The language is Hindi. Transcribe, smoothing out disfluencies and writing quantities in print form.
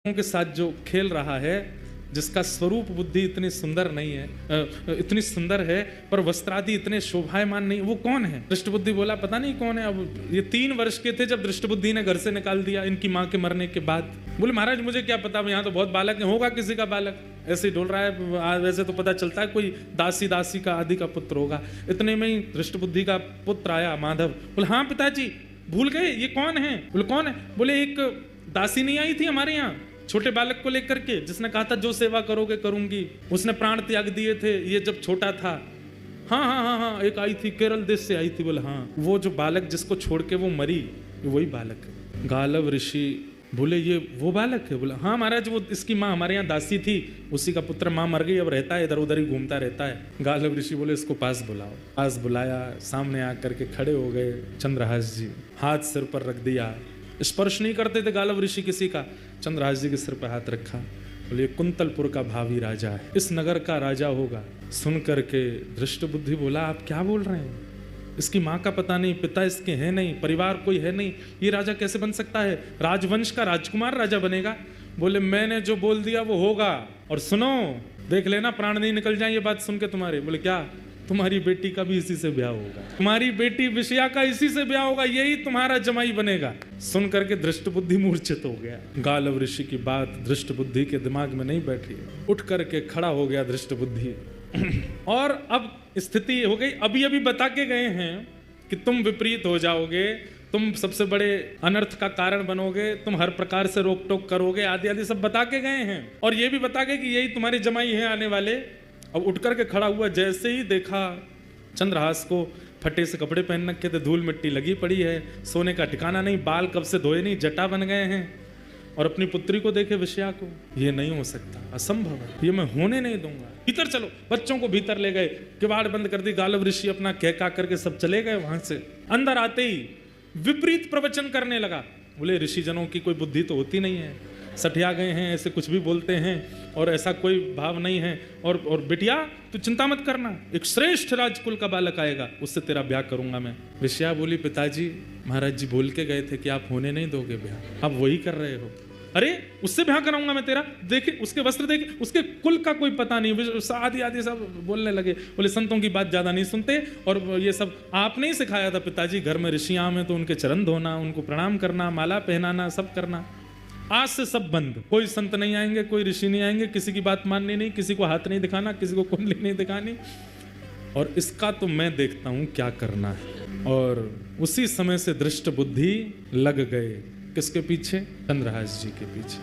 के साथ जो खेल रहा है, जिसका स्वरूप बुद्धि इतनी सुंदर नहीं है, इतनी सुंदर है पर वस्त्रादि इतने शोभायमान नहीं, वो कौन है? दृष्टबुद्धि बोला पता नहीं कौन है। अब ये 3 वर्ष के थे जब दृष्टबुद्धि ने घर से निकाल दिया इनकी माँ के मरने के बाद। बोले महाराज मुझे क्या पता, यहाँ तो बहुत बालक है, होगा किसी का बालक, ऐसे ही डोल रहा है, वैसे तो पता चलता है कोई दासी का आदि का पुत्र होगा। इतने में ही दृष्टबुद्धि का पुत्र आया माधव। बोले हाँ पिताजी भूल गए ये कौन है? बोले कौन है? बोले एक दासी नहीं आई थी हमारे यहाँ छोटे बालक को लेकर के, जिसने कहा था जो सेवा करोगे करूंगी, उसने प्राण त्याग दिए थे ये जब छोटा था। हाँ हाँ हाँ हाँ एक आई थी, केरल देश से आई थी। बोले हाँ वो जो बालक जिसको छोड़ के वो मरी वही बालक है। गालव ऋषि बोले ये वो बालक है? बोला हाँ महाराज वो इसकी माँ हमारे यहाँ दासी थी, उसी का पुत्र, माँ मर गई, अब रहता है इधर उधर ही घूमता रहता है। गालव ऋषि बोले इसको पास बुलाओ। पास बुलाया, सामने आकर के खड़े हो गए चंद्रहास जी, हाथ सिर पर रख दिया। स्पर्श नहीं करते थे गालव ऋषि किसी का, चंद्रहास जी के सिर पर हाथ रखा। बोले कुंतलपुर का भावी राजा है, इस नगर का राजा होगा। सुन करके दृष्टबुद्धि बोला आप क्या बोल रहे हैं? इसकी माँ का पता नहीं, पिता इसके हैं नहीं, परिवार कोई है नहीं, ये राजा कैसे बन सकता है? राजवंश का राजकुमार राजा बनेगा? बोले मैंने जो बोल दिया वो होगा, और सुनो देख लेना प्राण नहीं निकल जाए ये बात सुन के तुम्हारे। बोले क्या? तुम्हारी बेटी का भी इसी से ब्याह होगा, तुम्हारी बेटी विषया का इसी से ब्याह होगा, यही तुम्हारा जमाई बनेगा। सुन करके दृष्टबुद्धि मूर्छित हो गया। गालव ऋषि की बात दृष्टबुद्धि के दिमाग में नहीं बैठी। उठ करके खड़ा हो गया दृष्टबुद्धि और अब स्थिति हो गई, अभी बता के गए हैं कि तुम विपरीत हो जाओगे, तुम सबसे बड़े अनर्थ का कारण बनोगे, तुम हर प्रकार से रोक टोक करोगे, आदि आदि सब बता के गए हैं। और ये भी बता के कि यही तुम्हारे जमाई हैं आने वाले। अब उठ करके खड़ा हुआ, जैसे ही देखा चंद्रहास को फटे से कपड़े पहन रखे थे, धूल मिट्टी लगी पड़ी है, सोने का ठिकाना नहीं, बाल कब से धोए नहीं, जटा बन गए हैं, और अपनी पुत्री को देखे विषया को। ये नहीं हो सकता, असंभव है, ये मैं होने नहीं दूंगा। भीतर चलो। बच्चों को भीतर ले गए, किवाड़ बंद कर दी। गालव ऋषि अपना कहका करके सब चले गए वहां से। अंदर आते ही विपरीत प्रवचन करने लगा। बोले ऋषि जनों की कोई बुद्धि तो होती नहीं है, सठिया गए हैं, ऐसे कुछ भी बोलते हैं और ऐसा कोई भाव नहीं है। और बिटिया तू चिंता मत करना, एक श्रेष्ठ राजकुल का बालक आएगा, उससे तेरा ब्याह करूंगा मैं। विषया बोली पिताजी महाराज जी बोल के गए थे कि आप होने नहीं दोगे ब्याह, आप वही कर रहे हो। अरे उससे ब्याह कराऊंगा मैं तेरा, देखे उसके वस्त्र देखे, उसके कुल का कोई पता नहीं, आदि आदि सब बोलने लगे। बोले संतों की बात ज्यादा नहीं सुनते, और ये सब आपने ही सिखाया था पिताजी, घर में ऋषियां में तो उनके चरण धोना, उनको प्रणाम करना, माला पहनाना, सब करना। आज से सब बंद, कोई संत नहीं आएंगे, कोई ऋषि नहीं आएंगे, किसी की बात माननी नहीं, किसी को हाथ नहीं दिखाना, किसी को कुंडली नहीं दिखानी, और इसका तो मैं देखता हूं क्या करना है। और उसी समय से दृष्टबुद्धि लग गए किसके पीछे? चंद्रहास जी के पीछे।